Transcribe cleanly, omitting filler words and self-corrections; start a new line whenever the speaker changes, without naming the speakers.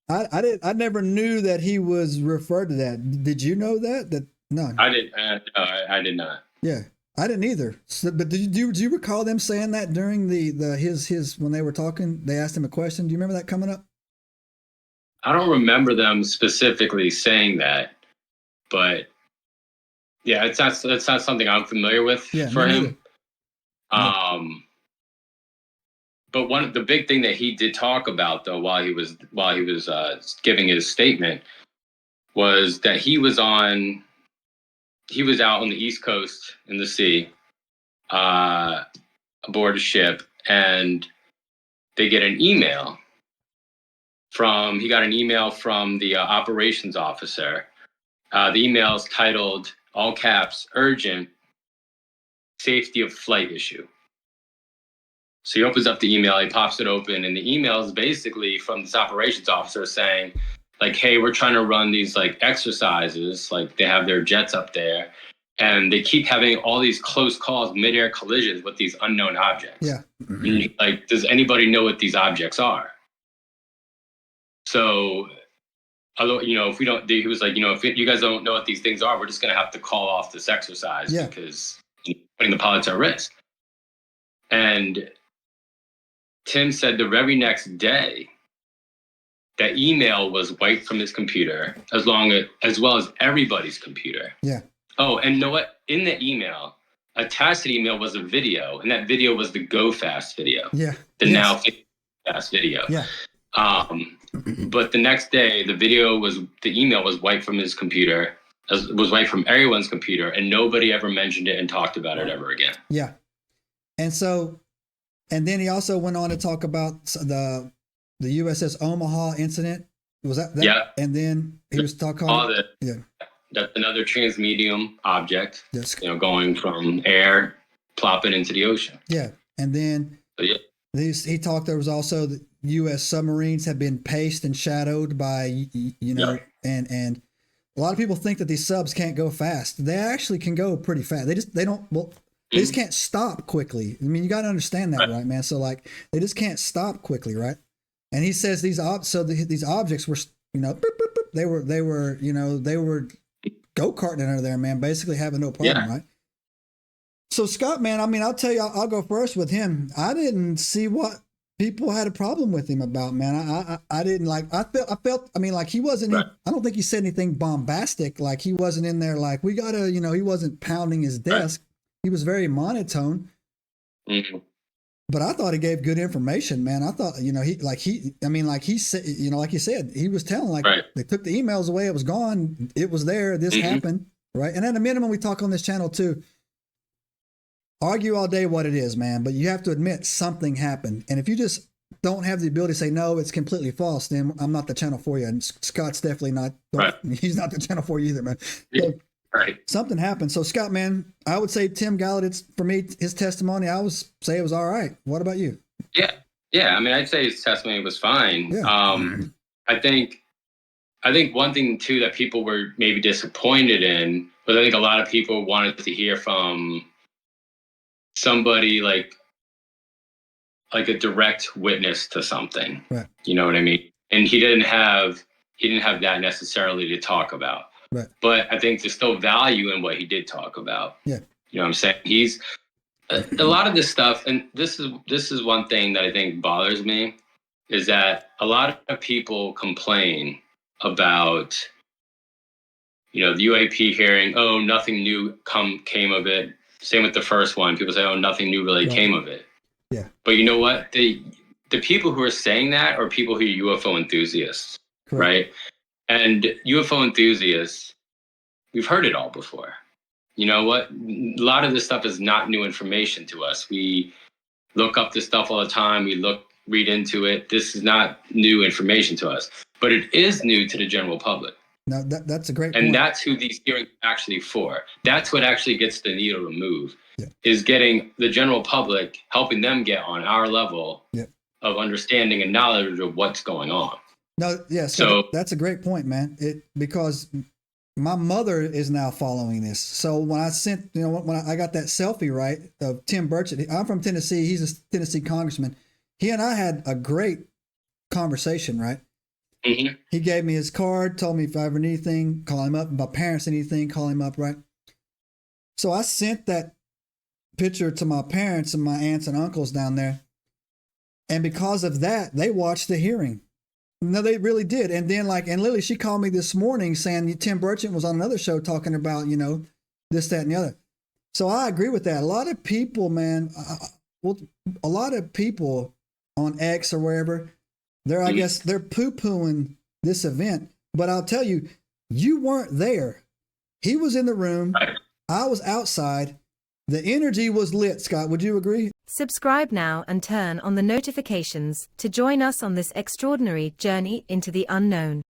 I never knew that he was referred to that. Did you know that? No.
I did. I did not.
Yeah, I didn't either. So, but do you recall them saying that during his when they were talking? They asked him a question. Do you remember that coming up?
I don't remember them specifically saying that, but yeah, it's not something I'm familiar with for him. But the big thing that he did talk about though while he was giving his statement was that he was out on the East Coast in the sea, aboard a ship, and they get an email he got an email from the operations officer. The email is titled, all caps, urgent, safety of flight issue. So he opens up the email, he pops it open, and the email is basically from this operations officer saying, like, hey, we're trying to run these like exercises, like they have their jets up there, and they keep having all these close calls, mid-air collisions with these unknown objects.
Yeah.
And, like, does anybody know what these objects are? So, if we don't, he was like, if you guys don't know what these things are, we're just going to have to call off this exercise because putting the pilots at risk. And Tim said the very next day, that email was wiped from his computer, as well as everybody's computer.
Yeah.
Oh, and you know what? In the email, attached to the email was a video, and that video was the Go Fast video.
Yeah.
Now Fast video.
Yeah.
But the next day, the email was wiped from his computer, was wiped from everyone's computer, and nobody ever mentioned it and talked about it ever again.
Yeah. And then he also went on to talk about the USS Omaha incident. Was that?
Yeah.
And then he was talking.
That's another transmedium object.
Yes.
Going from air, plopping into the ocean.
Yeah. And then he talked. There was also the U.S. submarines have been paced and shadowed by and a lot of people think that these subs can't go fast. They actually can go pretty fast. They just can't stop quickly. I mean, you got to understand that, right, man? So like, they just can't stop quickly, right? And he says these objects were, they were go-karting under there, man, basically having no problem, right? So Scott, man, I mean, I'll tell you, I'll go first with him. I didn't see what people had a problem with him about, man. I didn't like, I felt, I mean, like he wasn't, I don't think he said anything bombastic. Like he wasn't in there like, we gotta, he wasn't pounding his desk. He was very monotone.
Mm-hmm.
But I thought he gave good information, man. I thought, he said, like you said, he was telling, they took the emails away. It was gone. It was there. This happened. Right. And at a minimum, we talk on this channel too. Argue all day what it is, man. But you have to admit something happened. And if you just don't have the ability to say, no, it's completely false, then I'm not the channel for you. And Scott's definitely not.
Right.
He's not the channel for you either, man.
So, right.
Something happened. So Scott, man, I would say Tim Gallaud's, for me, his testimony, I would say it was all right. What about you?
Yeah. Yeah. I mean, I'd say his testimony was fine.
Yeah.
I think one thing too that people were maybe disappointed in was I think a lot of people wanted to hear from somebody like a direct witness to something.
Right.
You know what I mean? And he didn't have that necessarily to talk about.
Right.
But I think there's still value in what he did talk about.
Yeah.
You know what I'm saying? He's a lot of this stuff, and this is one thing that I think bothers me, is that a lot of people complain about, the UAP hearing, oh, nothing new came of it. Same with the first one. People say, oh, nothing new really came of it.
Yeah.
But you know what? The people who are saying that are people who are UFO enthusiasts. Correct. Right? And UFO enthusiasts, we've heard it all before. You know what? A lot of this stuff is not new information to us. We look up this stuff all the time. We read into it. This is not new information to us, but it is new to the general public.
No, that's a great
point.
And
that's who these hearings are actually for. That's what actually gets the needle to move, is getting the general public, helping them get on our level of understanding and knowledge of what's going on.
No, so that's a great point, man. Because my mother is now following this. So when I sent, when I got that selfie, right, of Tim Burchett, I'm from Tennessee. He's a Tennessee congressman. He and I had a great conversation, right?
Mm-hmm.
He gave me his card, told me if I ever need anything, call him up. If my parents need anything, call him up, right? So I sent that picture to my parents and my aunts and uncles down there. And because of that, they watched the hearing. No, they really did. And then and Lily, she called me this morning saying Tim Burchett was on another show talking about, this, that, and the other. So I agree with that. A lot of people, man, a lot of people on X or wherever, I guess they're poo-pooing this event. But I'll tell you, you weren't there. He was in the room. I was outside. The energy was lit, Scott. Would you agree?
Subscribe now and turn on the notifications to join us on this extraordinary journey into the unknown.